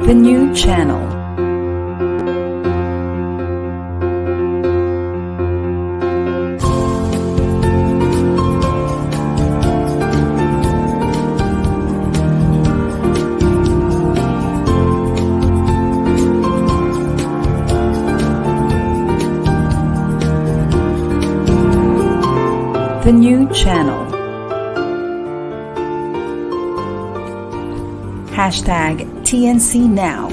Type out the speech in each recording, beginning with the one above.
The new channel. The new channel. Hashtag TNCNow.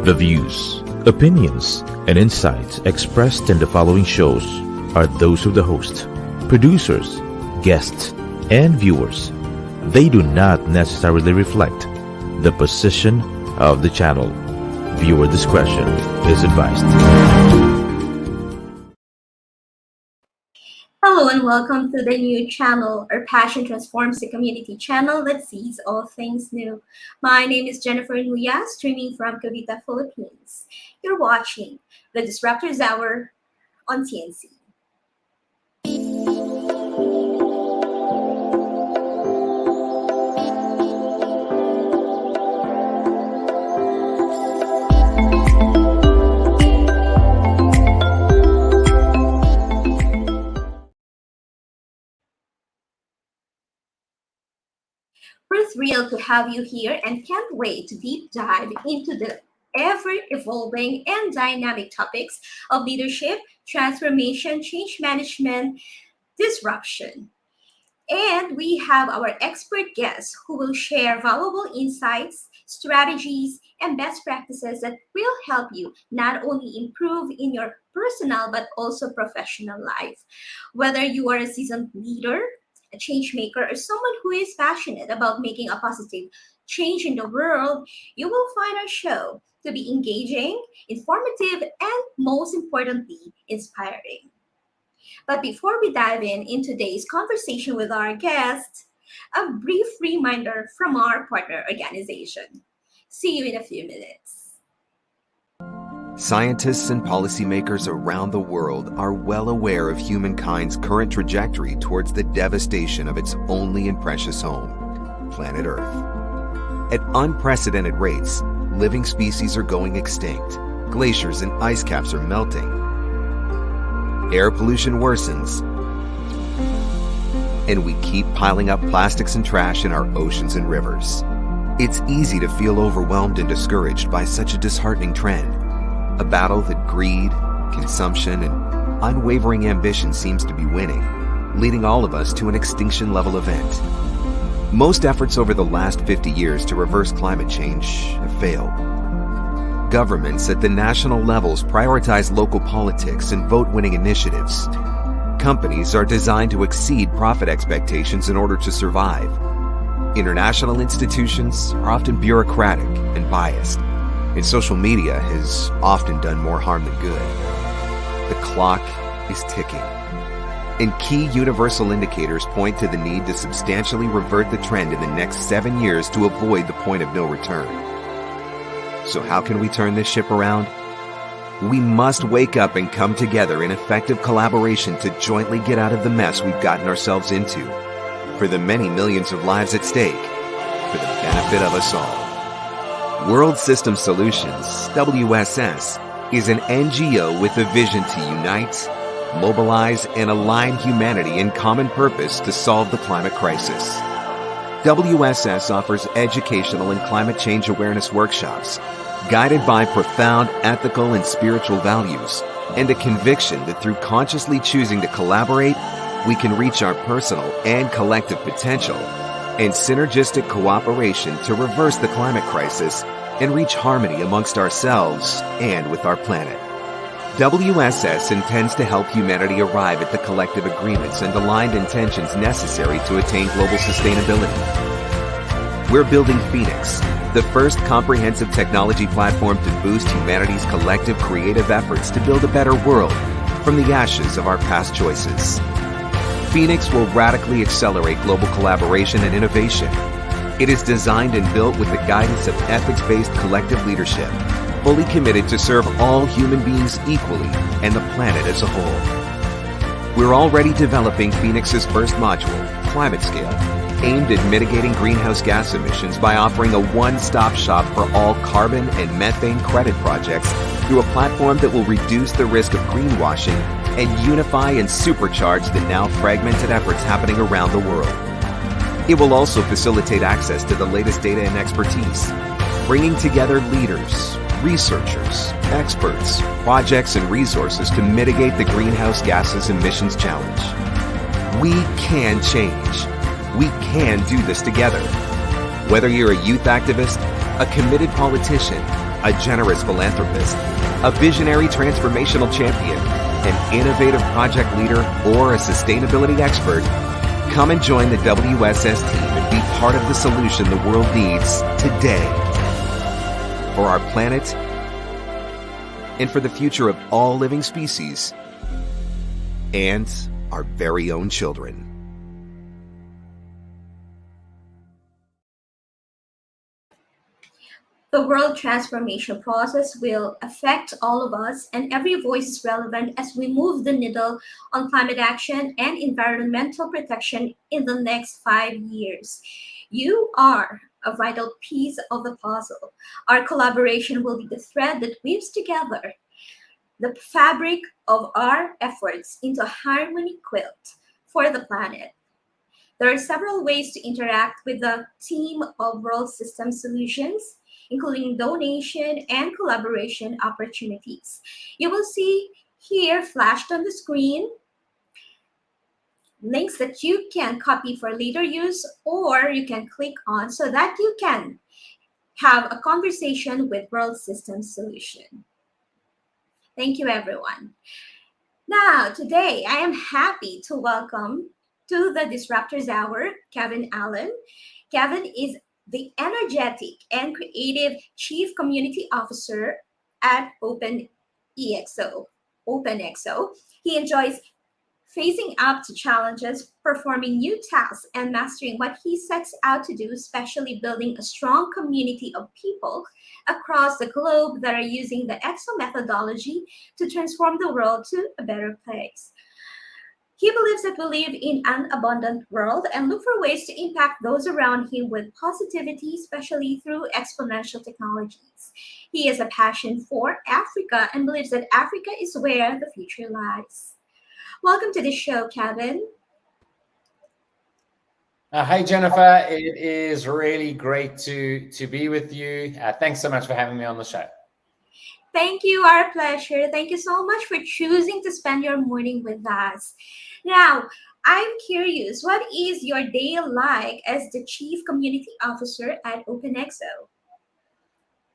The views, opinions, and insights expressed in the following shows are those of the host, producers, guests, and viewers. They do not necessarily reflect the position of the channel. Viewer discretion is advised. Hello and welcome to the new channel. Our passion transforms the community channel that sees all things new. My name is Jennifer Nuya, streaming from Cavite, Philippines. You're watching the Disruptor Hour on TNC. We're thrilled to have you here and can't wait to deep dive into the ever-evolving and dynamic topics of leadership, transformation, change management, disruption. And we have our expert guests who will share valuable insights, strategies, and best practices that will help you not only improve in your personal but also professional life. Whether you are a seasoned leader, a change maker, or someone who is passionate about making a positive change in the world, you will find our show to be engaging, informative, and most importantly, inspiring. But before we dive in today's conversation with our guest, a brief reminder from our partner organization. See you in a few minutes. Scientists and policymakers around the world are well aware of humankind's current trajectory towards the devastation of its only and precious home, planet Earth. At unprecedented rates, living species are going extinct. Glaciers and ice caps are melting. Air pollution worsens. And we keep piling up plastics and trash in our oceans and rivers. It's easy to feel overwhelmed and discouraged by such a disheartening trend. A battle that greed, consumption, and unwavering ambition seems to be winning, leading all of us to an extinction-level event. Most efforts over the last 50 years to reverse climate change have failed. Governments at the national levels prioritize local politics and vote-winning initiatives. Companies are designed to exceed profit expectations in order to survive. International institutions are often bureaucratic and biased. And social media has often done more harm than good. The clock is ticking. And key universal indicators point to the need to substantially revert the trend in the next 7 years to avoid the point of no return. So how can we turn this ship around? We must wake up and come together in effective collaboration to jointly get out of the mess we've gotten ourselves into, for the many millions of lives at stake, for the benefit of us all. World System Solutions, WSS, is an NGO with a vision to unite, mobilize, and align humanity in common purpose to solve the climate crisis. WSS offers educational and climate change awareness workshops, guided by profound ethical and spiritual values, and a conviction that through consciously choosing to collaborate, we can reach our personal and collective potential and synergistic cooperation to reverse the climate crisis and reach harmony amongst ourselves and with our planet. WSS intends to help humanity arrive at the collective agreements and aligned intentions necessary to attain global sustainability. We're building Phoenix, the first comprehensive technology platform to boost humanity's collective creative efforts to build a better world from the ashes of our past choices. Phoenix will radically accelerate global collaboration and innovation. It is designed and built with the guidance of ethics-based collective leadership, fully committed to serve all human beings equally and the planet as a whole. We're already developing Phoenix's first module, Climate Scale, aimed at mitigating greenhouse gas emissions by offering a one-stop shop for all carbon and methane credit projects through a platform that will reduce the risk of greenwashing and unify and supercharge the now fragmented efforts happening around the world. It will also facilitate access to the latest data and expertise, bringing together leaders, researchers, experts, projects, and resources to mitigate the greenhouse gases emissions challenge. We can change. We can do this together. Whether you're a youth activist, a committed politician, a generous philanthropist, a visionary transformational champion, an innovative project leader, or a sustainability expert, come and join the WSS team and be part of the solution the world needs today. For our planet and for the future of all living species and our very own children. The world transformation process will affect all of us, and every voice is relevant as we move the needle on climate action and environmental protection in the next 5 years. You are a vital piece of the puzzle. Our collaboration will be the thread that weaves together the fabric of our efforts into a harmony quilt for the planet. There are several ways to interact with the team of World System Solutions, including donation and collaboration opportunities. You will see here flashed on the screen links that you can copy for later use, or you can click on so that you can have a conversation with World System Solution. Thank you, everyone. Now, today, I am happy to welcome to the Disruptors Hour, Kevin Allen. Kevin is the energetic and creative Chief Community Officer at OpenExO. He enjoys facing up to challenges, performing new tasks, and mastering what he sets out to do, especially building a strong community of people across the globe that are using the ExO methodology to transform the world to a better place. He believes that we live in an abundant world and look for ways to impact those around him with positivity, especially through exponential technologies. He has a passion for Africa and believes that Africa is where the future lies. Welcome to the show, Kevin. Hey, Jennifer. It is really great to be with you. Thanks so much for having me on the show. Thank you. Our pleasure. Thank you so much for choosing to spend your morning with us. Now, I'm curious, what is your day like as the Chief Community Officer at OpenExO?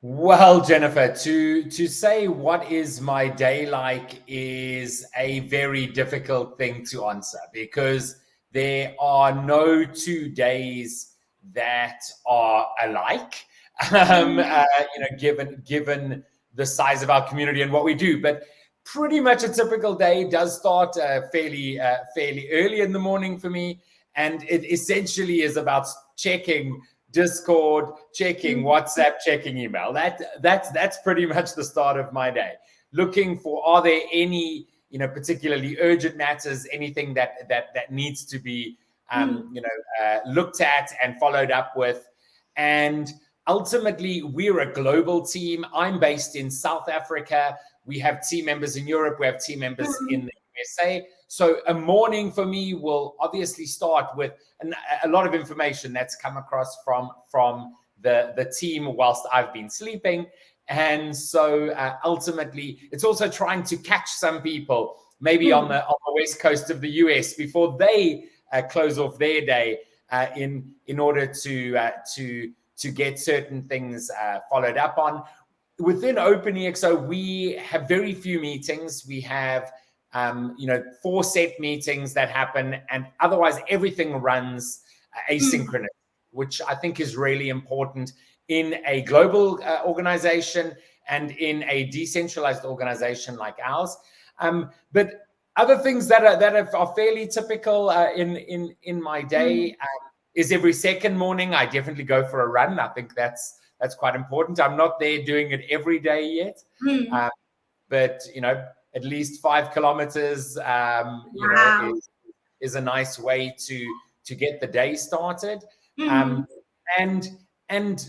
Well, Jennifer, to say what is my day like is a very difficult thing to answer, because there are no 2 days that are alike, given the size of our community and what we do. But pretty much a typical day does start fairly early in the morning for me, and it essentially is about checking Discord, checking WhatsApp, checking email. That's pretty much the start of my day. Looking for, are there any particularly urgent matters, anything that needs to be looked at and followed up with. And ultimately, we're a global team. I'm based in South Africa. We have team members in Europe. We have team members in the USA. So a morning for me will obviously start with a lot of information that's come across from the team whilst I've been sleeping. And so ultimately, it's also trying to catch some people maybe on the west coast of the US before they close off their day in order to get certain things followed up on. Within OpenExO, we have very few meetings. We have 4 set meetings that happen, and otherwise everything runs asynchronous, which I think is really important in a global organization and in a decentralized organization like ours. But other things that are fairly typical in my day is every second morning I definitely go for a run. I think that's quite important. I'm not there doing it every day yet, but at least 5 kilometers is a nice way get the day started. And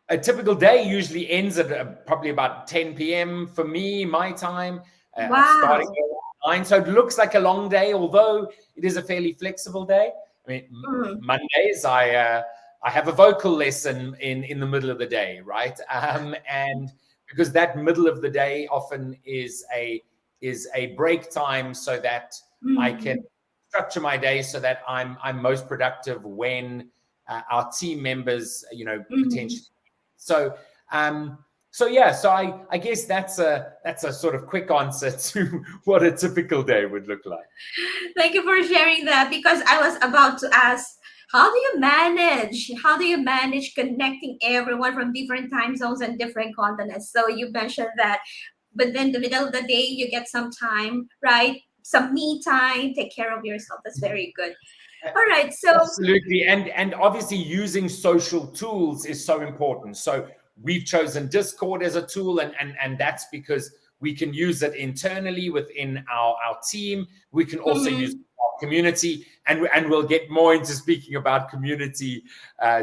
a typical day usually ends at probably about 10 p.m. for me, my time. Starting at 9, so it looks like a long day, although it is a fairly flexible day. I mean, Mondays I have a vocal lesson in the middle of the day, right? And because that middle of the day often is a break time, so that I can structure my day so that I'm most productive when our team members, potentially. So I guess that's a sort of quick answer to what a typical day would look like. Thank you for sharing that, because I was about to ask, how do you manage connecting everyone from different time zones and different continents? So you mentioned that, but then the middle of the day you get some time, right? Some me time, take care of yourself. That's very good. All right, so absolutely, and obviously using social tools is so important. So we've chosen Discord as a tool, and that's because we can use it internally within our team. We can also use our community, and we'll get more into speaking about community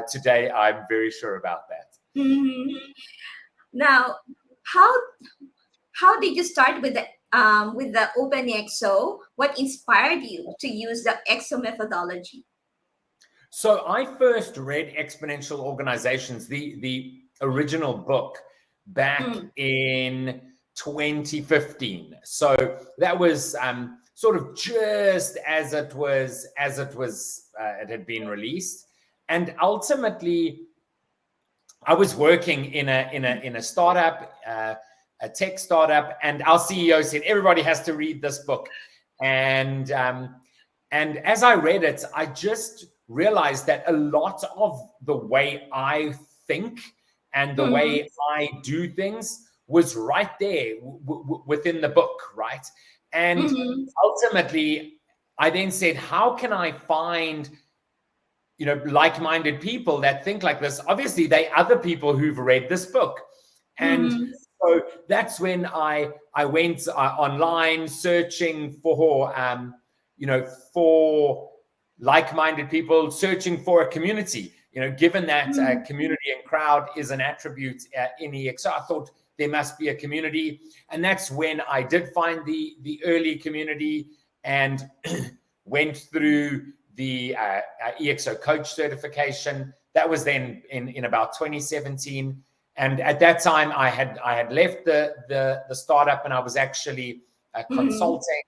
today. I'm very sure about that. Now, how did you start with the OpenExO? What inspired you to use the ExO methodology? So I first read Exponential Organizations, the original book, back in 2015. So that was sort of just as it had been released, and ultimately, I was working in a startup, a tech startup, and our CEO said everybody has to read this book, and as I read it, I just realized that a lot of the way I think and the way I do things was right there within the book, right? And ultimately, I then said, how can I find, like-minded people that think like this? Obviously, they are other people who've read this book. And so that's when I went online searching for, for like-minded people, searching for a community. Given that community and crowd is an attribute in EXO, I thought there must be a community. And that's when I did find the early community and went through the EXO coach certification. That was then in about 2017. And at that time, I had left the startup, and I was actually consulting,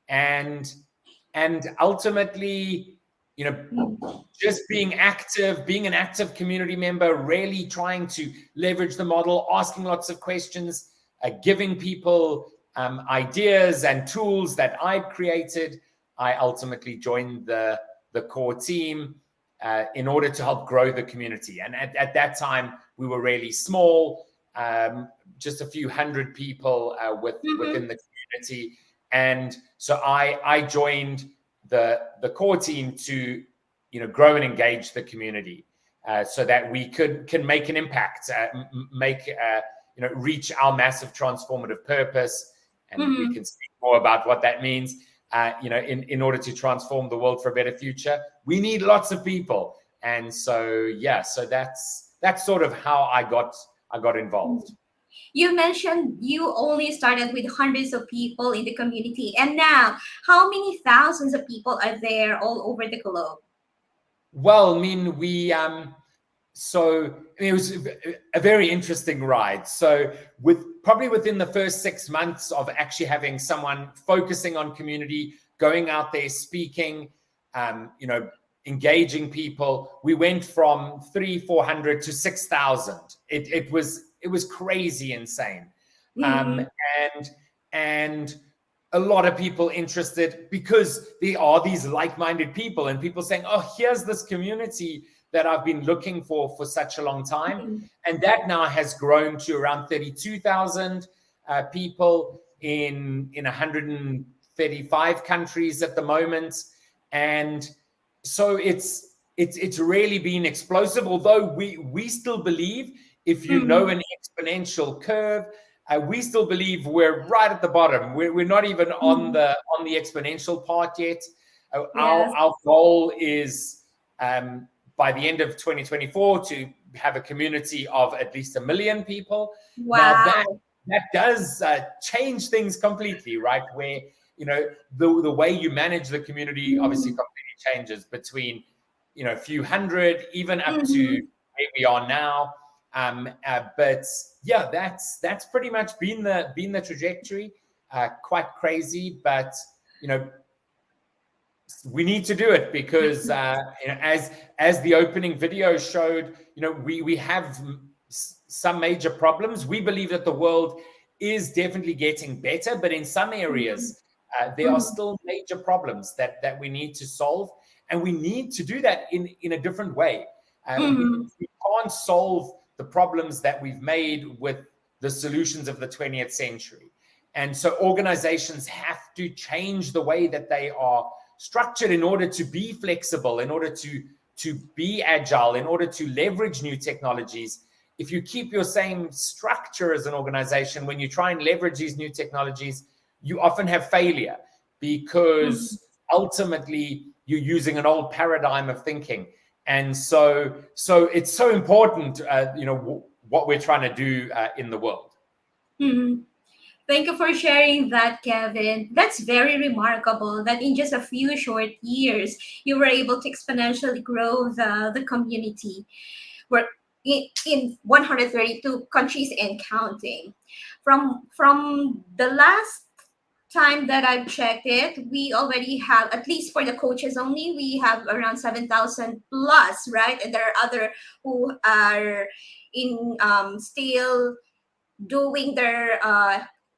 and ultimately, just being an active community member, really trying to leverage the model, asking lots of questions, giving people ideas and tools that I'd created. I ultimately joined the core team in order to help grow the community. And at that time, we were really small, just a few hundred people within the community. And so I joined the core team to grow and engage the community so that we can make an impact, reach our massive transformative purpose. And we can speak more about what that means. In order to transform the world for a better future, we need lots of people. And so that's sort of how I got involved. You mentioned you only started with hundreds of people in the community, and now how many thousands of people are there all over the globe? Well, I mean, it was a very interesting ride. So probably within the first 6 months of actually having someone focusing on community, going out there speaking, engaging people, we went from 300-400 to 6,000. It was crazy insane. And a lot of people interested because there are these like-minded people and people saying, oh, here's this community that I've been looking for such a long time. And that now has grown to around 32,000 people in 135 countries at the moment. And so it's really been explosive, although we still believe, if you know an exponential curve, we still believe we're right at the bottom. We're not even on the exponential part yet. Our goal is by the end of 2024 to have a community of at least 1 million people. Wow. Now that does change things completely, right? Where the way you manage the community obviously completely changes between a few hundred, even up to where we are now. But yeah, that's pretty much been the trajectory. Quite crazy, but we need to do it because as the opening video showed, we have some major problems. We believe that the world is definitely getting better, but in some areas there are still major problems that we need to solve, and we need to do that in a different way. We can't solve the problems that we've made with the solutions of the 20th century. And so organizations have to change the way that they are structured in order to be flexible, in order to be agile, in order to leverage new technologies. If you keep your same structure as an organization, when you try and leverage these new technologies, you often have failure because ultimately you're using an old paradigm of thinking. And so it's so important, what we're trying to do in the world. Thank you for sharing that, Kevin. That's very remarkable that in just a few short years, you were able to exponentially grow the community. We're in 132 countries and counting. From the last time that I've checked it, we already have, at least for the coaches only, we have around 7,000 plus, right? And there are other who are in still doing their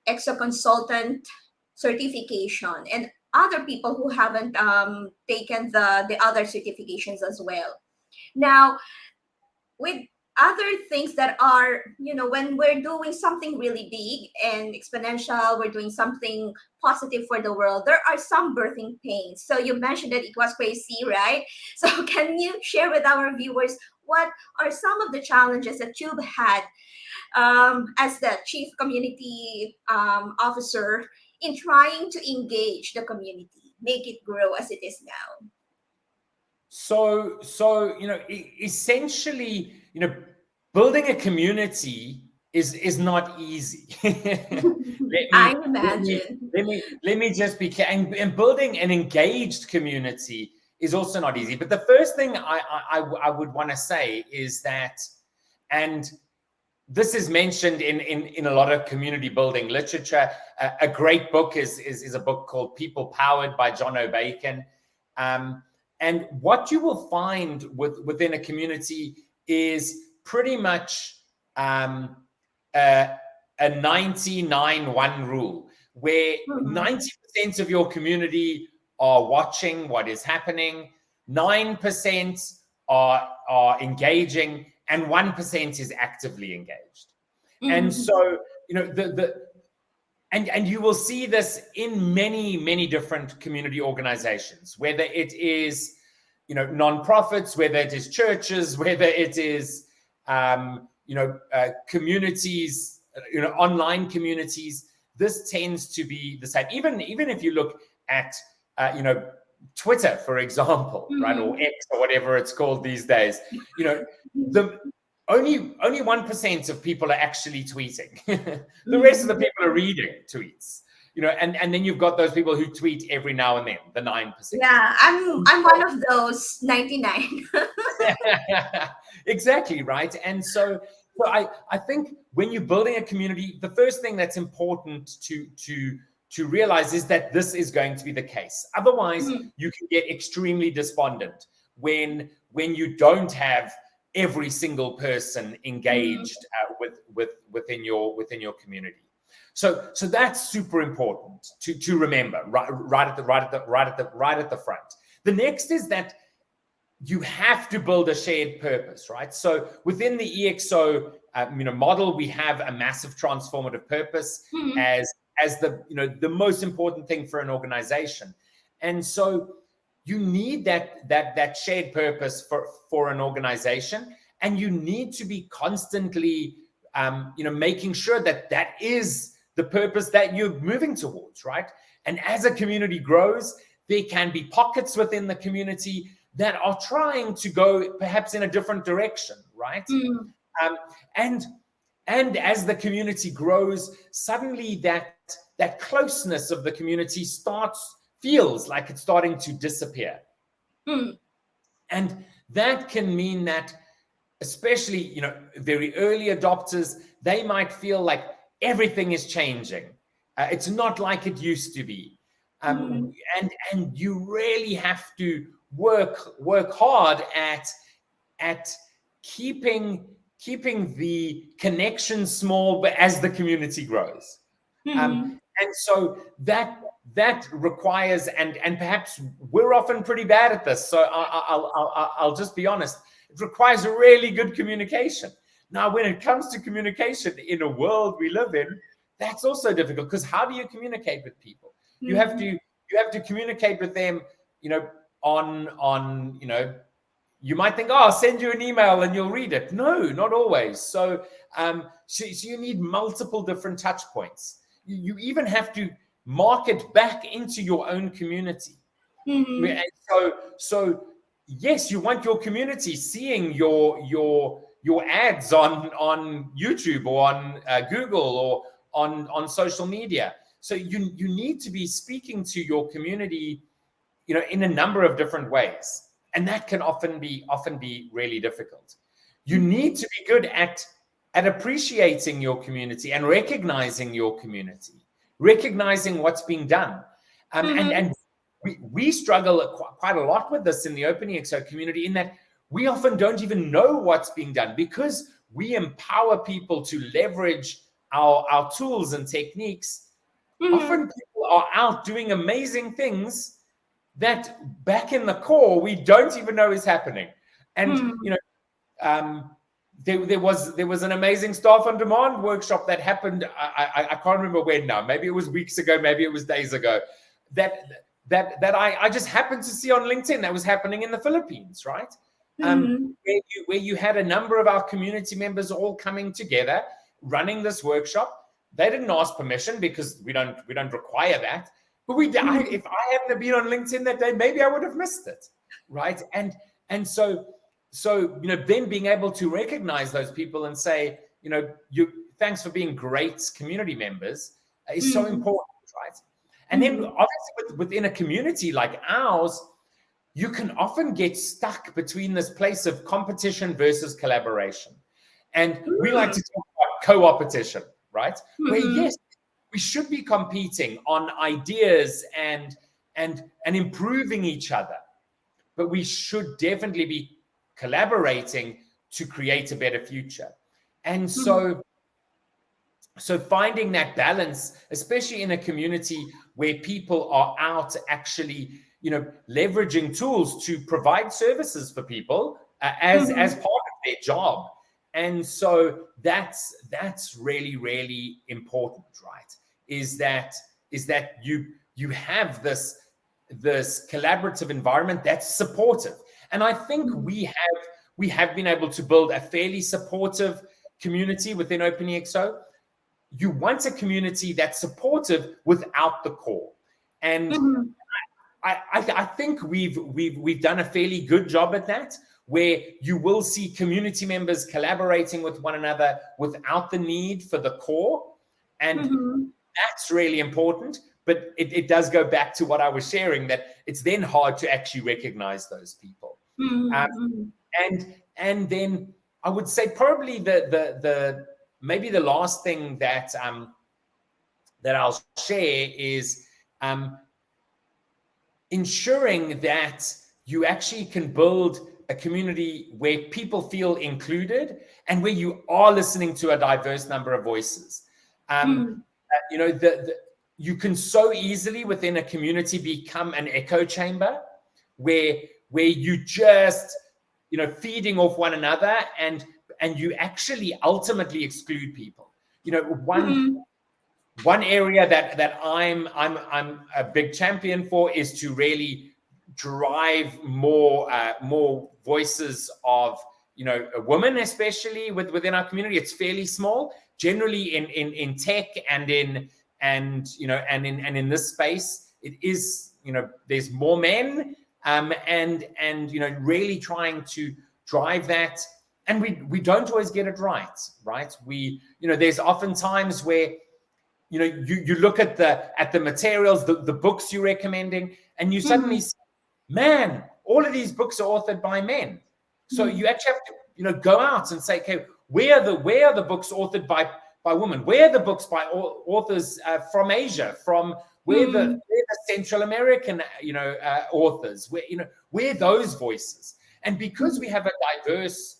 ExO consultant certification, and other people who haven't taken the other certifications as well. Now, with other things that are, when we're doing something really big and exponential, we're doing something positive for the world, there are some birthing pains. So you mentioned that it was crazy, right? So can you share with our viewers what are some of the challenges that you've had as the chief community officer in trying to engage the community, make it grow as it is now? So essentially, building a community is not easy. I imagine. Let me just be clear. And building an engaged community is also not easy. But the first thing I would want to say is that, and this is mentioned in a lot of community building literature. A great book is a book called People Powered by John O'Bacon. And what you will find within a community is pretty much a 99-1 rule, where 90% of your community are watching what is happening, 9% are engaging, and 1% is actively engaged. And so, and you will see this in many different community organizations, whether it is, nonprofits, whether it is churches, whether it is, communities, online communities. This tends to be the same. Even if you look at, Twitter, for example, right, or X or whatever it's called these days, the only 1% of people are actually tweeting. The rest of the people are reading tweets. And then you've got those people who tweet every now and then, the 9%. Yeah, I'm one of those 99. Exactly, right. And so I think when you're building a community, the first thing that's important to realize is that this is going to be the case. Otherwise, you can get extremely despondent when you don't have every single person engaged within your community. So that's super important to remember right at the front. The next is that you have to build a shared purpose, right? So within the ExO model, we have a massive transformative purpose as the most important thing for an organization. And so you need that shared purpose for an organization, and you need to be constantly making sure that is the purpose that you're moving towards, right? And as a community grows, there can be pockets within the community that are trying to go perhaps in a different direction, right? And as the community grows, suddenly that closeness of the community feels like it's starting to disappear. And that can mean that, especially, very early adopters, they might feel like everything is changing. It's not like it used to be. And you really have to work hard at keeping the connection small, but as the community grows. And so that requires, and perhaps we're often pretty bad at this, so I'll just be honest, it requires a really good communication. Now, when it comes to communication in a world we live in, that's also difficult, because how do you communicate with people? You have to communicate with them, on you might think, oh, I'll send you an email and you'll read it. No, not always. So you need multiple different touch points. You even have to market back into your own community. And so yes, you want your community seeing your ads on YouTube or on Google or on social media. So you need to be speaking to your community, in a number of different ways. And that can often be really difficult. You need to be good at appreciating your community and recognizing your community, recognizing what's being done. And we struggle quite a lot with this in the OpenExO community, in that we often don't even know what's being done, because we empower people to leverage our tools and techniques. Often people are out doing amazing things that back in the core we don't even know is happening. And there was an amazing staff on demand workshop that happened. I can't remember when now. Maybe it was weeks ago, maybe it was days ago. That I just happened to see on LinkedIn that was happening in the Philippines, right? Where you had a number of our community members all coming together, running this workshop. They didn't ask permission, because we don't require that. But if I hadn't been on LinkedIn that day, maybe I would have missed it, right? And so then being able to recognize those people and say, thanks for being great community members is so important, right? And then obviously within a community like ours, you can often get stuck between this place of competition versus collaboration. And we like to talk about co-opetition, right? Where yes, we should be competing on ideas and improving each other, but we should definitely be collaborating to create a better future. And so finding that balance, especially in a community where people are out actually, leveraging tools to provide services for people as part of their job. And so that's really, really important, right? Is that you have this collaborative environment that's supportive. And I think we have been able to build a fairly supportive community within OpenExO. You want a community that's supportive without the core. And I think we've done a fairly good job at that, where you will see community members collaborating with one another without the need for the core. And that's really important. But it does go back to what I was sharing, that it's then hard to actually recognize those people. And then I would say probably maybe the last thing that I'll share is ensuring that you actually can build a community where people feel included and where you are listening to a diverse number of voices. You can so easily within a community become an echo chamber where you just, feeding off one another and you actually ultimately exclude people. One area that I'm a big champion for is to really drive more voices of women, especially within our community. It's fairly small, generally in tech and in this space. It is there's more men, and really trying to drive that. And we don't always get it right. There's often times where you look at the materials, the books you're recommending, and you suddenly say, man, all of these books are authored by men. So you actually have to go out and say, okay, where are the books authored by women? Where are the books by authors from Asia? From where the Central American authors? Where those voices? And because we have a diverse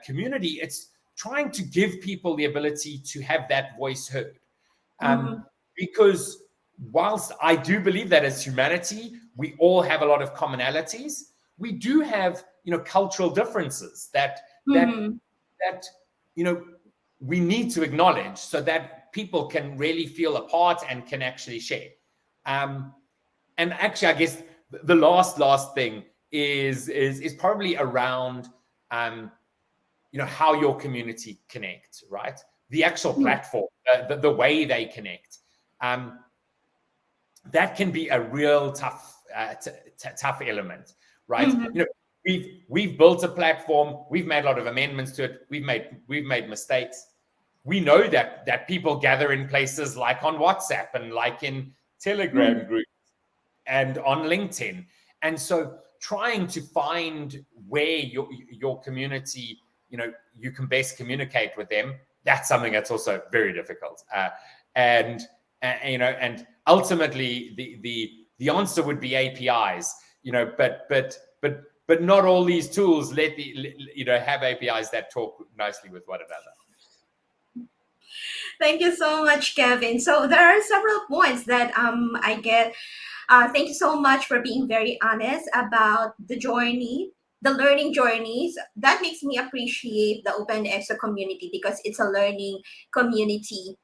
community, it's trying to give people the ability to have that voice heard. Because whilst I do believe that as humanity, we all have a lot of commonalities, we do have, cultural differences that we need to acknowledge so that people can really feel a part and can actually share. And actually, I guess the last thing is probably around how your community connect, right? The actual platform, the way they connect. That can be a real tough element, right? We've built a platform. We've made a lot of amendments to it. We've made mistakes. We know that people gather in places like on WhatsApp and like in Telegram groups and on LinkedIn. And so trying to find where your community, you can best communicate with them, that's something that's also very difficult. And ultimately the answer would be APIs, but not all these tools have APIs that talk nicely with one another. Thank you so much, Kevin. So there are several points that I get. Thank you so much for being very honest about the journey, the learning journeys. That makes me appreciate the OpenExO community because it's a learning community.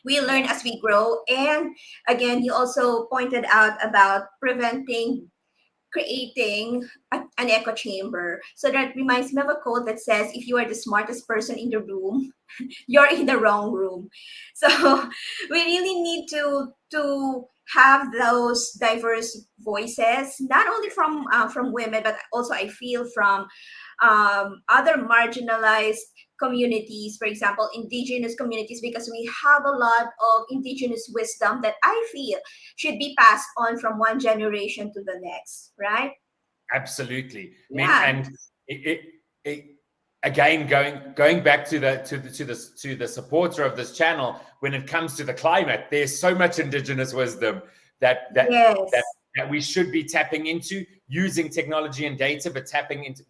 We learn as we grow. And again, you also pointed out about creating an echo chamber. So that reminds me of a quote that says, if you are the smartest person in the room, you're in the wrong room. So we really need to have those diverse voices, not only from women, but also I feel from other marginalized communities, for example, indigenous communities, because we have a lot of indigenous wisdom that I feel should be passed on from one generation to the next, right? Absolutely. And again, going back to the supporter of this channel, when it comes to the climate, there's so much indigenous wisdom that we should be tapping into, using technology and data, but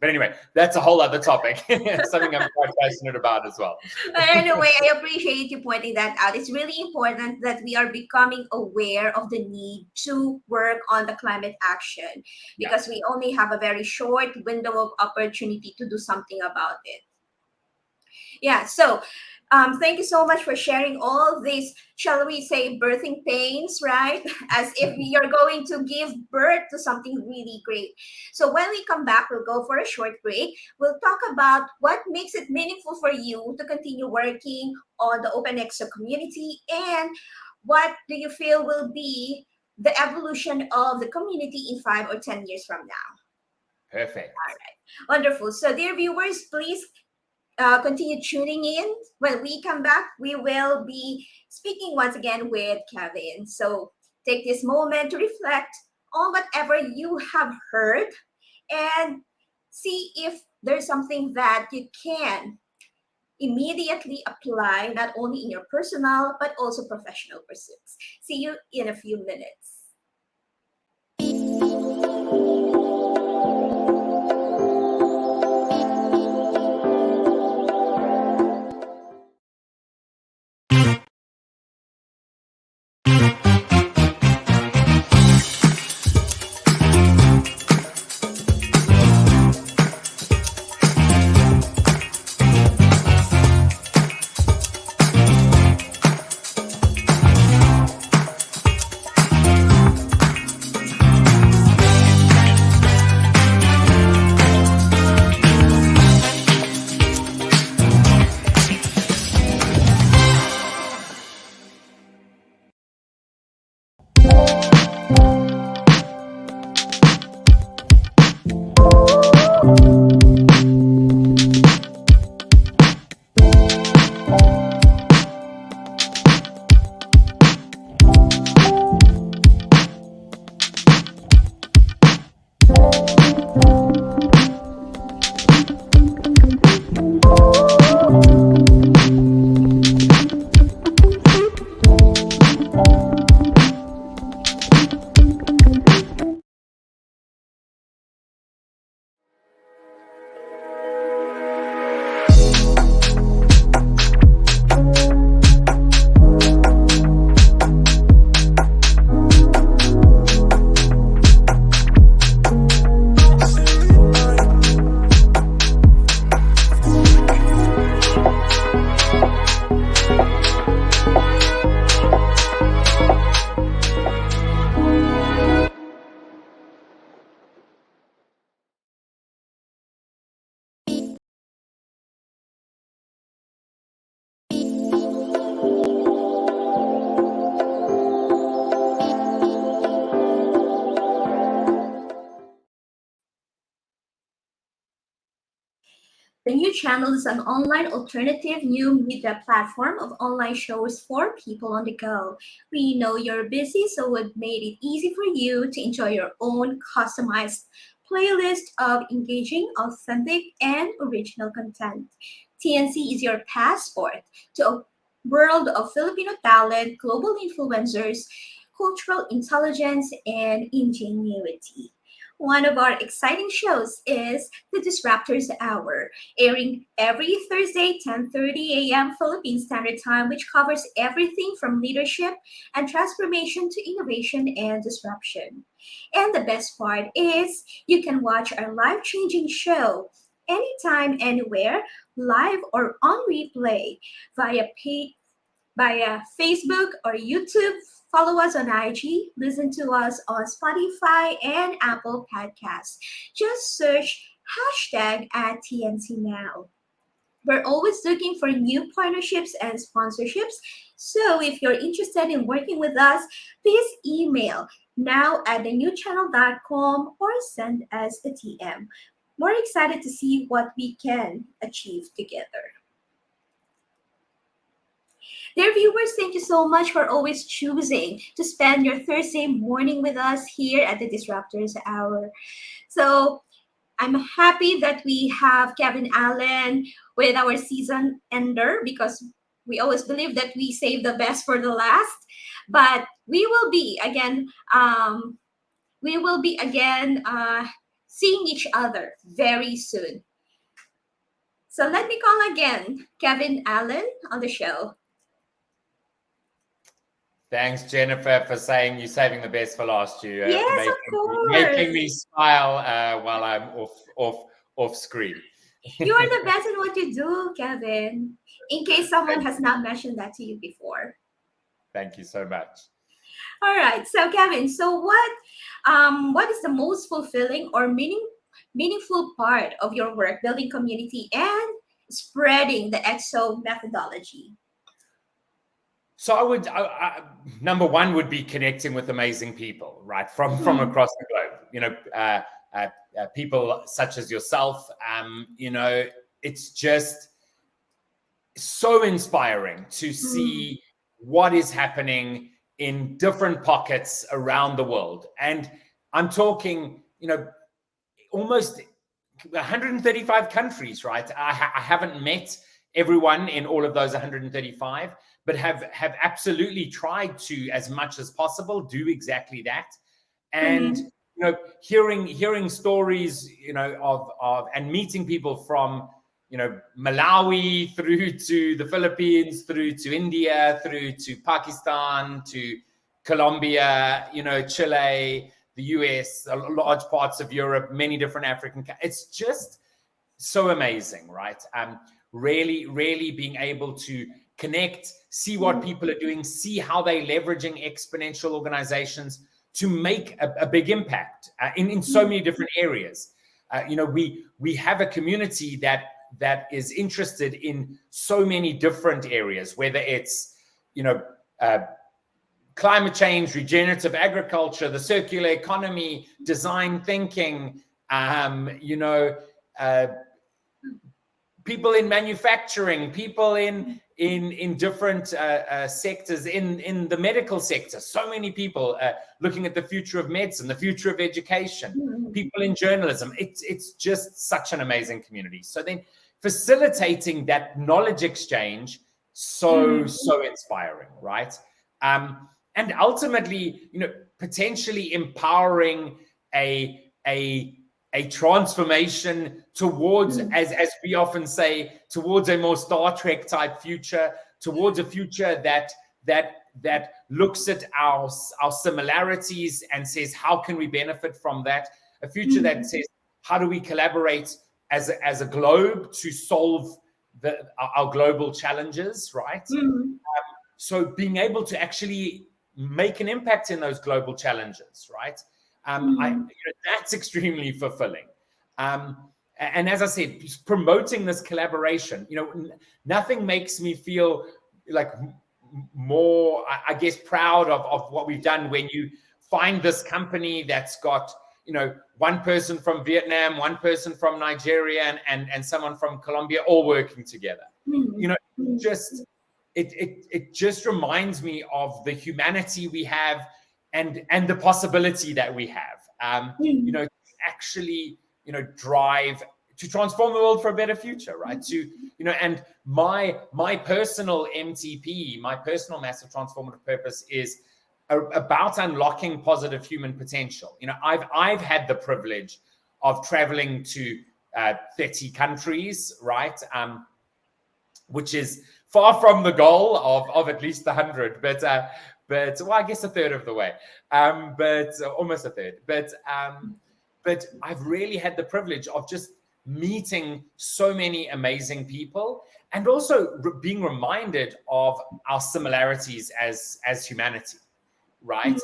anyway, that's a whole other topic. Something I'm quite passionate about as well. But anyway, I appreciate you pointing that out. It's really important that we are becoming aware of the need to work on the climate action, because we only have a very short window of opportunity to do something about it. Yeah, so thank you so much for sharing all these, shall we say, birthing pains, right? As if you're going to give birth to something really great. So when we come back, we'll go for a short break. We'll talk about what makes it meaningful for you to continue working on the OpenExO community, and what do you feel will be the evolution of the community in 5 or 10 years from now. Perfect. All right. Wonderful. So dear viewers, please continue tuning in. When we come back, we will be speaking once again with Kevin. So take this moment to reflect on whatever you have heard and see if there's something that you can immediately apply, not only in your personal, but also professional pursuits. See you in a few minutes. The new channel is an online alternative new media platform of online shows for people on the go. We know you're busy, so we've made it easy for you to enjoy your own customized playlist of engaging, authentic, and original content. TNC is your passport to a world of Filipino talent, global influencers, cultural intelligence, and ingenuity. One of our exciting shows is the Disruptors Hour, airing every Thursday, 10:30 a.m. Philippine Standard Time, which covers everything from leadership and transformation to innovation and disruption. And the best part is you can watch our life-changing show anytime, anywhere, live or on replay via Facebook or YouTube. Follow us on IG, listen to us on Spotify and Apple Podcasts. Just search hashtag at TNCNow. We're always looking for new partnerships and sponsorships. So if you're interested in working with us, please email now@thenewchannel.com or send us a DM. We're excited to see what we can achieve together. Dear viewers, thank you so much for always choosing to spend your Thursday morning with us here at the Disruptors Hour. So I'm happy that we have Kevin Allen with our season ender because we always believe that we save the best for the last. But we will be again, seeing each other very soon. So let me call again Kevin Allen on the show. Thanks, Jennifer, for saying you're saving the best for last. You Yes, of course. making me smile while I'm off screen. You are the best in what you do, Kevin. In case someone has not mentioned that to you before. Thank you so much. All right, so Kevin, so what is the most fulfilling or meaningful part of your work building community and spreading the ExO methodology? So I number one would be connecting with amazing people, right, from across the globe. You know, people such as yourself. You know, it's just so inspiring to see what is happening in different pockets around the world, and I'm talking, you know, almost 135 countries, right? I haven't met everyone in all of those 135, but have absolutely tried to, as much as possible, do exactly that. And you know, hearing stories, you know, of and meeting people from, you know, Malawi through to the Philippines, through to India, through to Pakistan, to Colombia, you know, Chile, the US, large parts of Europe, many different African countries. It's just so amazing, right? Really being able to connect, see what people are doing, see how they're leveraging exponential organizations to make a big impact in so many different areas. You know, we have a community that is interested in so many different areas, whether it's, you know, climate change, regenerative agriculture, the circular economy, design thinking, you know, people in manufacturing, people in different sectors, in the medical sector, so many people looking at the future of medicine, the future of education, people in journalism. It's just such an amazing community. So then facilitating that knowledge exchange, so inspiring, right? And ultimately, you know, potentially empowering a transformation towards, as we often say, towards a more Star Trek type future, towards a future that looks at our similarities and says, how can we benefit from that? A future that says, how do we collaborate as a globe to solve our global challenges, right? So being able to actually make an impact in those global challenges, right? You know, that's extremely fulfilling. And as I said, promoting this collaboration, you know, nothing makes me feel like more, I guess, proud of what we've done when you find this company that's got, one person from Vietnam, one person from Nigeria, and someone from Colombia all working together. It just reminds me of the humanity we have and the possibility that we have. To actually drive to transform the world for a better future, right? And my personal MTP, my personal massive transformative purpose is about unlocking positive human potential. I've had the privilege of traveling to 30 countries, right? Which is far from the goal of at least 100, but well, I guess a third of the way, but almost a third. But I've really had the privilege of just meeting so many amazing people, and also being reminded of our similarities as humanity, right?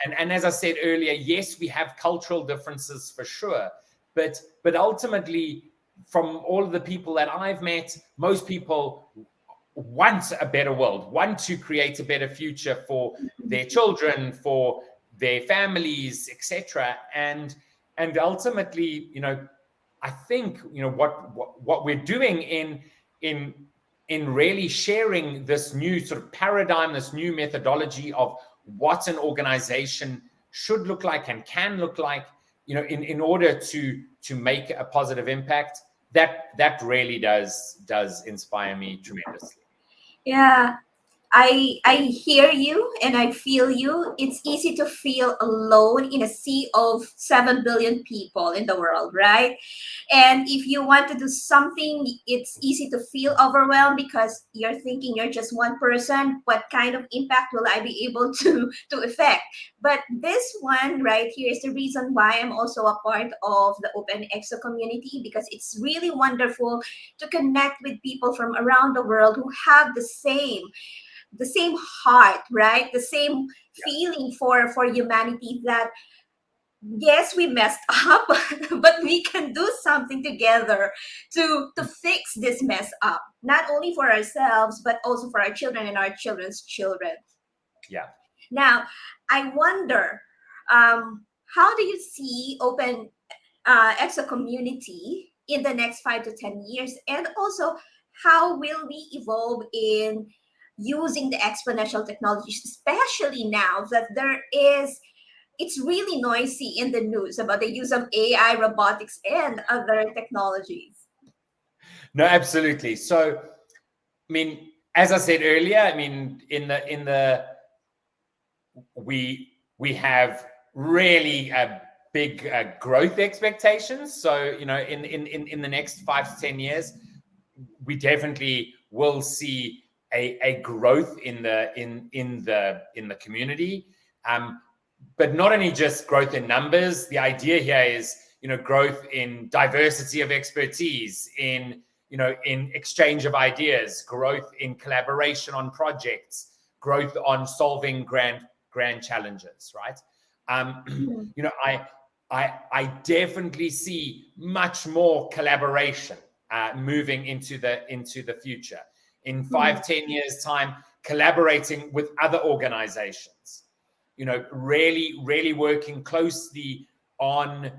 And as I said earlier, yes, we have cultural differences for sure, but ultimately, from all of the people that I've met, most people want a better world, want to create a better future for their children, for their families, etc. And ultimately, I think what we're doing in really sharing this new sort of paradigm, this new methodology of what an organization should look like and can look like, in order to make a positive impact, that really does inspire me tremendously. Yeah, I hear you and I feel you. It's easy to feel alone in a sea of 7 billion people in the world, right? And if you want to do something, it's easy to feel overwhelmed because you're thinking you're just one person. What kind of impact will I be able to effect? But this one right here is the reason why I'm also a part of the OpenExO community, because it's really wonderful to connect with people from around the world who have the same heart, right? The same feeling for humanity, that yes, we messed up, but we can do something together to fix this mess up, not only for ourselves, but also for our children and our children's children. Yeah. Now, I wonder, how do you see OpenExO community in the next 5 to 10 years? And also, how will we evolve in using the exponential technologies, especially now that it's really noisy in the news about the use of AI, robotics, and other technologies? No, absolutely. So, I mean, as I said earlier, I mean, we have really big growth expectations. So, in the next 5 to 10 years, we definitely will see a growth in the community, but not only just growth in numbers. The idea here is growth in diversity of expertise, in exchange of ideas, growth in collaboration on projects, growth on solving grand challenges, right? I definitely see much more collaboration moving into the future. In 5-10 years' time, collaborating with other organizations, really working closely on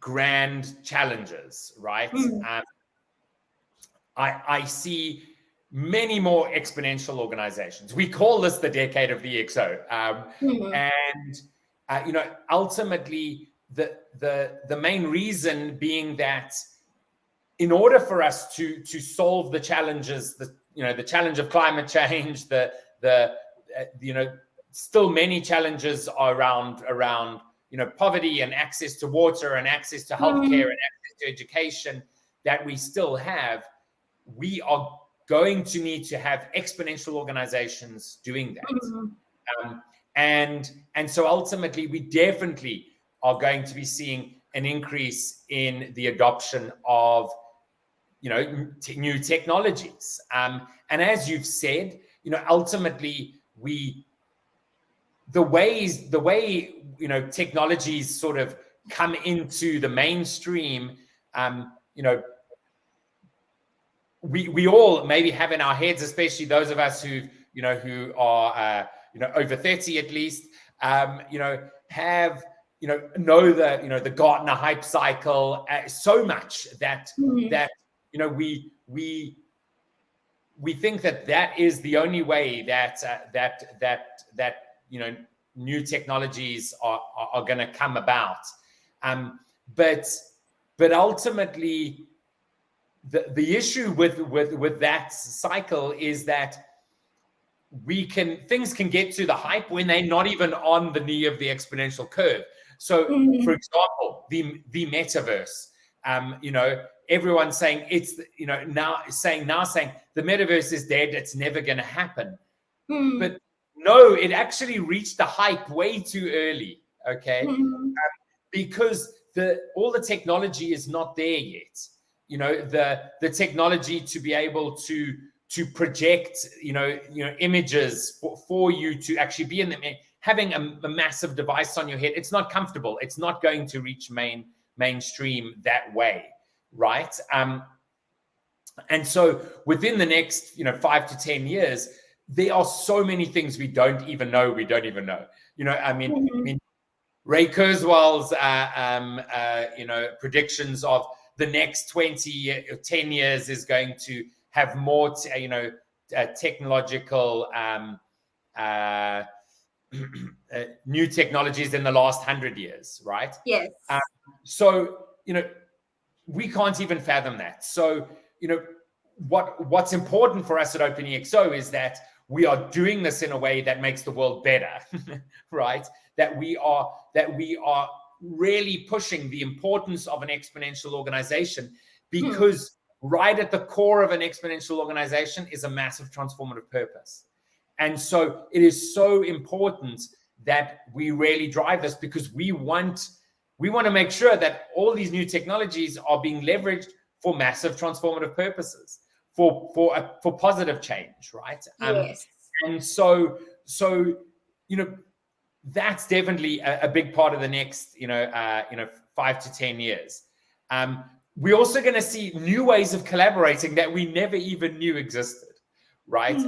grand challenges, right? I see many more exponential organizations. We call this the decade of the ExO. And ultimately, the main reason being that in order for us to solve the challenges, the challenge of climate change, still many challenges around poverty and access to water and access to healthcare and access to education that we still have, we are going to need to have exponential organizations doing that. And so ultimately, we definitely are going to be seeing an increase in the adoption of new technologies. And as you've said, ultimately the way technologies sort of come into the mainstream, we all maybe have in our heads, especially those of us who are over 30 at least, have know the Gartner hype cycle so much that we think that is the only way that new technologies are going to come about. But ultimately, the issue with that cycle is that things can get to the hype when they're not even on the knee of the exponential curve. So, for example, the metaverse, everyone's saying now saying the metaverse is dead, it's never going to happen. But no, it actually reached the hype way too early. Okay, because all the technology is not there yet. The technology to be able to project images for you to actually be in them, having a massive device on your head, it's not comfortable. It's not going to reach mainstream that way, right? And so within the next 5 to 10 years, there are so many things we don't even know. I mean, Ray Kurzweil's predictions of the next 10 years is going to have more technological new technologies in the last 100 years, right? Yes. So we can't even fathom that. So what's important for us at OpenExO is that we are doing this in a way that makes the world better, right? That we are really pushing the importance of an exponential organization, because right at the core of an exponential organization is a massive transformative purpose. And so it is so important that we really drive this, because we want to make sure that all these new technologies are being leveraged for massive transformative purposes, for positive change, right? Yes. And so that's definitely a big part of the next 5 to 10 years. We're also going to see new ways of collaborating that we never even knew existed, right?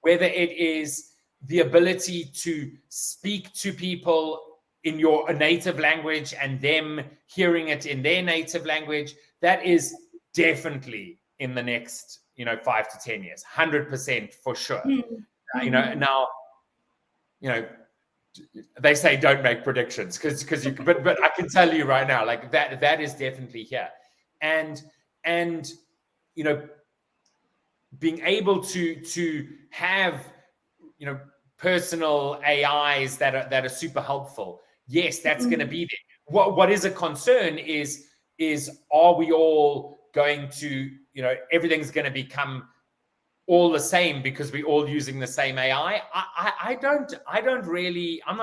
Whether it is the ability to speak to people in your native language and them hearing it in their native language, that is definitely in the next 5 to 10 years, 100% for sure. Now they say don't make predictions because you but I can tell you right now, like that is definitely here. And being able to have personal AIs that are super helpful, yes, that's going to be there. What is a concern is are we all going to everything's going to become all the same because we're all using the same AI? I'm not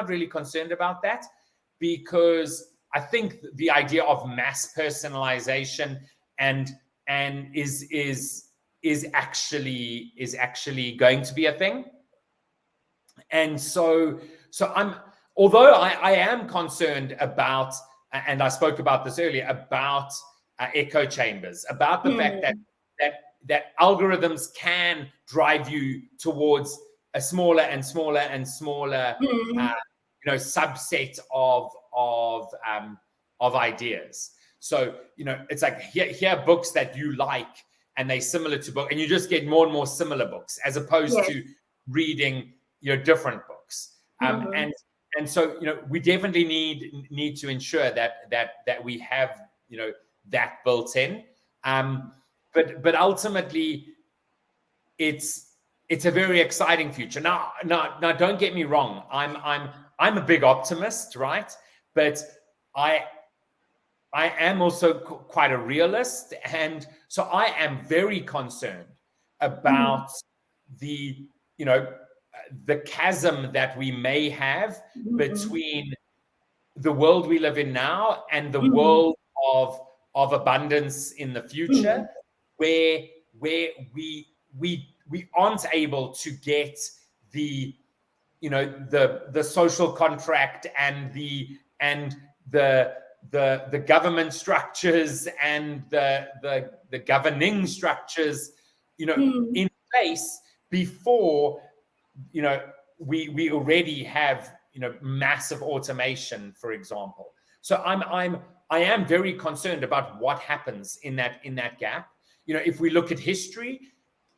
really concerned about that, because I think the idea of mass personalization and is actually going to be a thing. And so although I am concerned about, and I spoke about this earlier, about echo chambers, about the fact that algorithms can drive you towards a smaller and smaller and smaller subset of ideas. So it's like here are books that you like and they're similar to book, and you just get more and more similar books as opposed to reading different books. And so we definitely need to ensure that we have that built in. But ultimately, it's a very exciting future. Now, don't get me wrong. I'm a big optimist, right? But I am also quite a realist, and so I am very concerned about the chasm that we may have between the world we live in now and the world of abundance in the future, where we aren't able to get the social contract and the government structures and the governing structures in place before we already have massive automation, for example. So I am very concerned about what happens in that gap. If we look at history,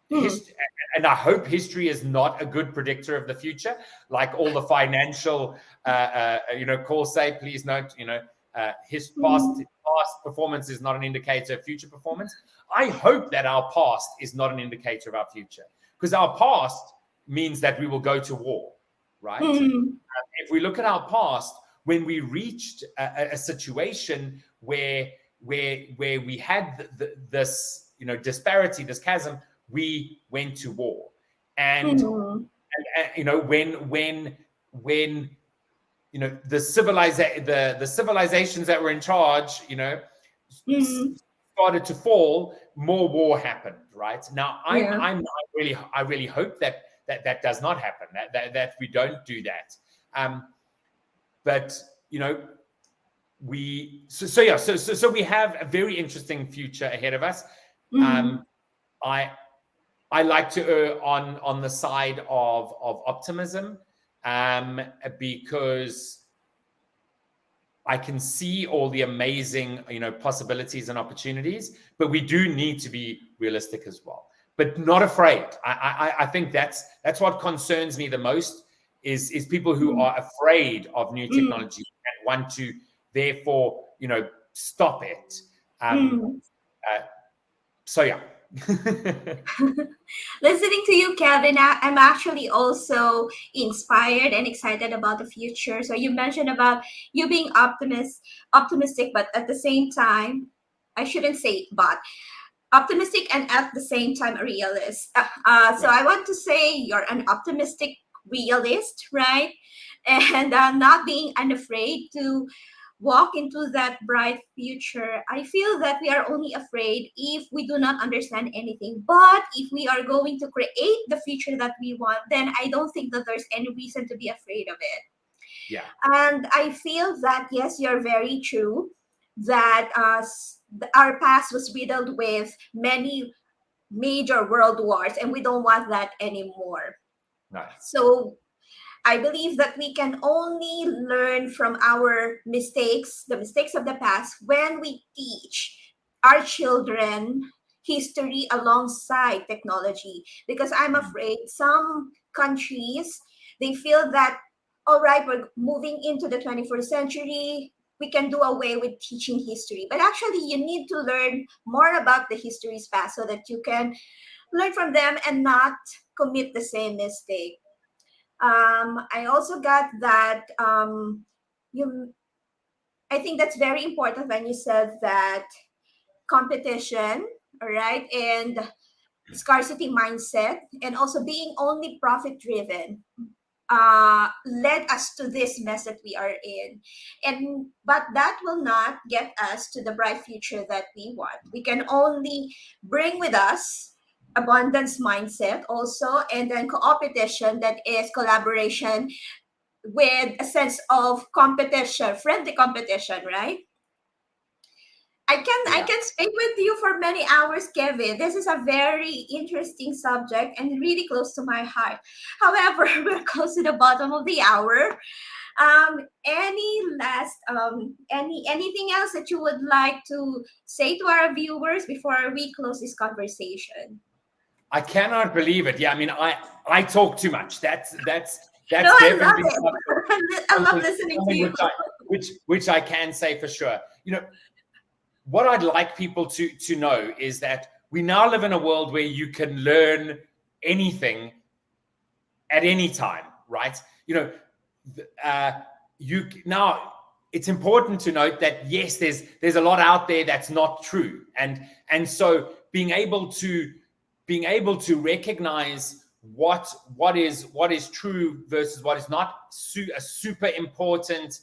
and I hope history is not a good predictor of the future, like all the financial, calls say. Please note, his past performance is not an indicator of future performance. I hope that our past is not an indicator of our future, because our past means that we will go to war, right? If we look at our past, when we reached a situation where we had this disparity, this chasm, we went to war. And when the civilizations that were in charge started to fall, more war happened, right? Now I really hope that does not happen, that we don't do that. But we have a very interesting future ahead of us. I like to err on the side of optimism, because I can see all the amazing possibilities and opportunities, but we do need to be realistic as well, but not afraid. I think that's what concerns me the most, is people who are afraid of new technology and want to therefore stop it. So yeah. Listening to you, Kevin, I'm actually also inspired and excited about the future. So you mentioned about you being optimistic, but at the same time, I shouldn't say but, optimistic and at the same time a realist. So I want to say you're an optimistic realist, right? And not being unafraid to walk into that bright future. I feel that we are only afraid if we do not understand anything. But if we are going to create the future that we want, then I don't think that there's any reason to be afraid of it. Yeah. And I feel that, yes, you're very true, that our past was riddled with many major world wars, and we don't want that anymore. Nice. So I believe that we can only learn from our mistakes, the mistakes of the past, when we teach our children history alongside technology. Because I'm afraid some countries, they feel that, all right, we're moving into the 21st century, we can do away with teaching history. But actually, you need to learn more about the history's past so that you can learn from them and not commit the same mistake. I also got that I think that's very important when you said that competition, all right, and scarcity mindset, and also being only profit driven led us to this mess that we are in. But that will not get us to the bright future that we want. We can only bring with us abundance mindset also, and then competition, that is collaboration with a sense of competition, friendly competition, right? I can speak with you for many hours, Kevin. This is a very interesting subject and really close to my heart. However, we're close to the bottom of the hour. Any last anything else that you would like to say to our viewers before we close this conversation? I cannot believe it. Yeah, I mean, I talk too much. That's No, definitely I love it. I love listening to you. Which I can say for sure. What I'd like people to know is that we now live in a world where you can learn anything at any time, right? Now it's important to note that yes, there's a lot out there that's not true, and so being able to recognize what is true versus what is not, a super important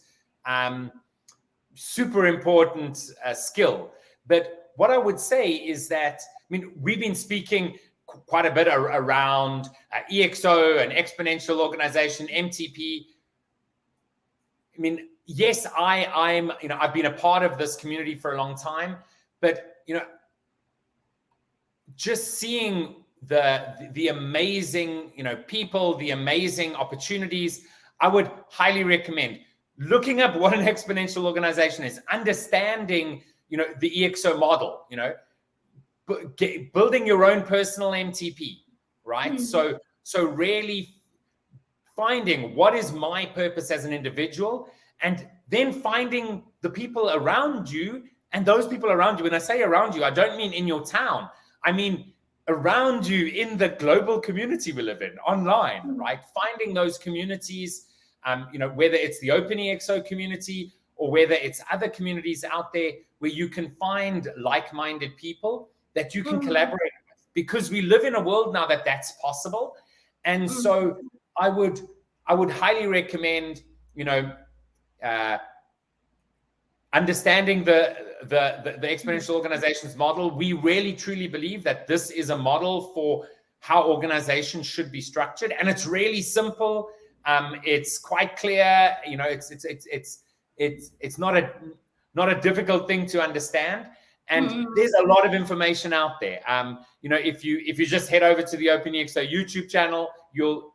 skill. But what I would say is that, I mean, we've been speaking quite a bit around ExO and Exponential organization, MTP. I mean, yes, I'm I've been a part of this community for a long time, but just seeing the amazing people, the amazing opportunities, I would highly recommend looking up what an exponential organization is, understanding, the ExO model, building your own personal MTP, right? Mm-hmm. So really finding what is my purpose as an individual, and then finding the people around you. And those people around you, when I say around you, I don't mean in your town. I mean around you in the global community we live in, online, right? Finding those communities, whether it's the OpenExO community or whether it's other communities out there where you can find like-minded people that you can collaborate with, because we live in a world now that's possible. And so I would highly recommend, understanding the exponential organizations model. We really truly believe that this is a model for how organizations should be structured, and it's really simple. It's quite clear. It's not a difficult thing to understand. And there's a lot of information out there. If you just head over to the OpenExO YouTube channel, you'll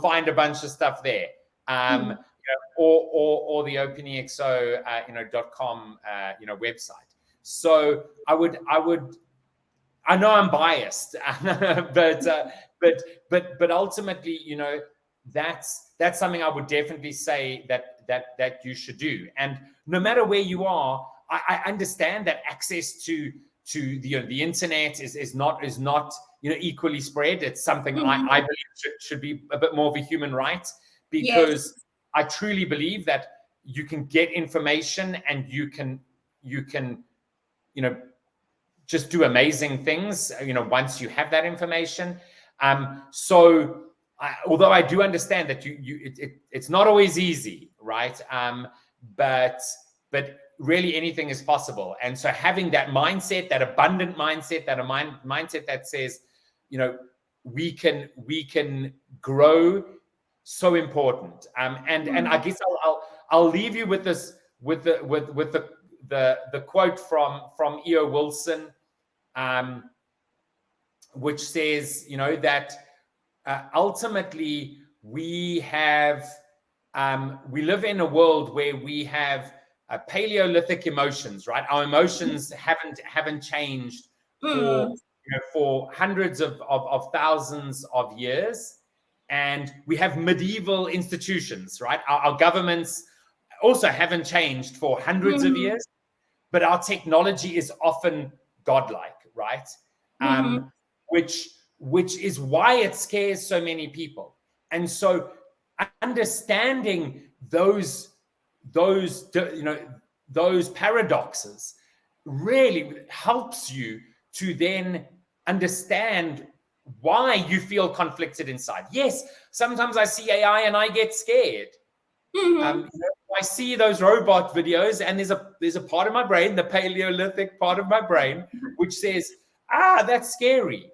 find a bunch of stuff there. Or the OpenExO .com website. So I know I'm biased, but ultimately, that's something I would definitely say that you should do. And no matter where you are, I understand that access to the internet is not equally spread. It's something I believe should be a bit more of a human right, because I truly believe that you can get information and you can just do amazing things, once you have that information. So although I do understand that it's not always easy, right? But really anything is possible. And so having that mindset, that abundant mindset, that mindset that says, we can grow, so important. And I guess I'll leave you with this, with the quote from E.O. Wilson, which says, that ultimately we live in a world where we have Paleolithic emotions, right? Our emotions haven't changed for hundreds of thousands of years. And we have medieval institutions, right? Our governments also haven't changed for hundreds of years, but our technology is often godlike, right? Which is why it scares so many people. And so understanding those paradoxes really helps you to then understand why you feel conflicted inside. Yes, sometimes I see AI and I get scared. I see those robot videos, and there's a part of my brain, the Paleolithic part of my brain, which says, that's scary.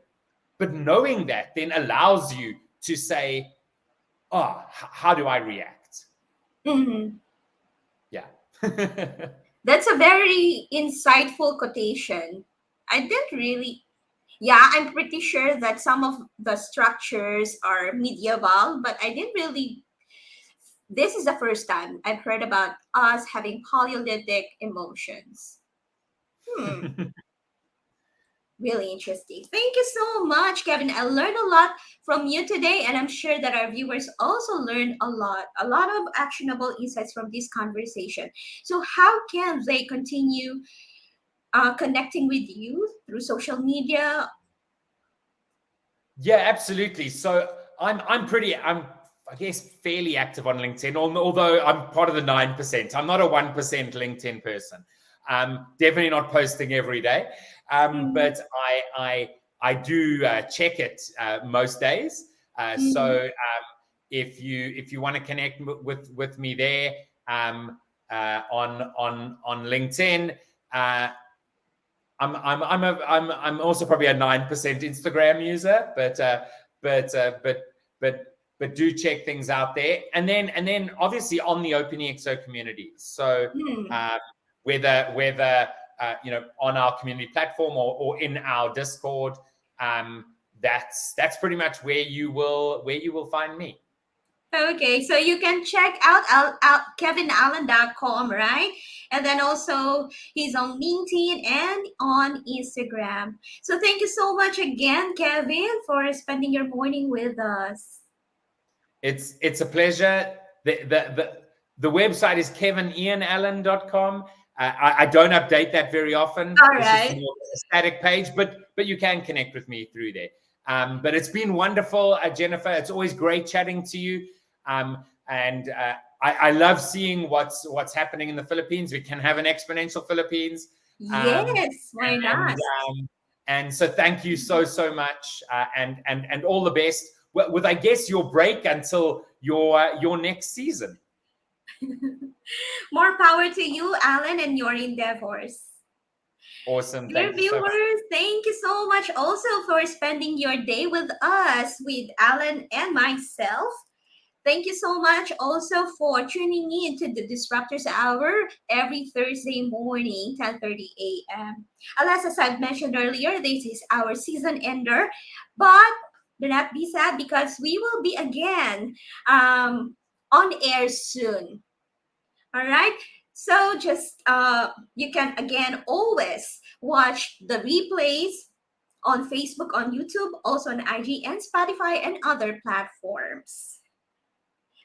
But knowing that then allows you to say, how do I react? Yeah. That's a very insightful quotation. I didn't really. Yeah, I'm pretty sure that some of the structures are medieval, but I didn't really. This is the first time I've heard about us having Paleolithic emotions. Really interesting. Thank you so much, Kevin. I learned a lot from you today, and I'm sure that our viewers also learned a lot of actionable insights from this conversation. So how can they continue connecting with you through social media? Yeah, absolutely. So I'm I guess fairly active on LinkedIn, although I'm part of the 9%. I'm not a 1% LinkedIn person. Definitely not posting every day. But I do check it most days. So if you want to connect with me there on LinkedIn, I'm also probably a 9% Instagram user, but do check things out there, and then obviously on the OpenExO community. So whether on our community platform or in our Discord, that's pretty much where you will find me. Okay, so you can check out kevinallen.com, right? And then also he's on LinkedIn and on Instagram. So thank you so much again, Kevin, for spending your morning with us. It's a pleasure. The website is kevinianallen.com. I don't update that very often. All It's just right. a static page, but you can connect with me through there. But it's been wonderful, Jennifer. It's always great chatting to you. And I love seeing what's happening in the Philippines. We can have an Exponential Philippines. Yes, why not? And so thank you so much, and all the best with, I guess, your break until your next season. More power to you, Alan, and your endeavors. Awesome. Dear Thank you so much. viewers, thank you so much also for spending your day with us, with Alan and myself. Thank you so much also for tuning in to the Disruptors Hour every Thursday morning, 10:30 a.m. Alas, as I've mentioned earlier, this is our season ender, but do not be sad because we will be again on air soon. All right. So just you can again always watch the replays on Facebook, on YouTube, also on IG and Spotify and other platforms.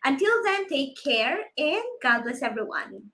Until then, take care and God bless everyone.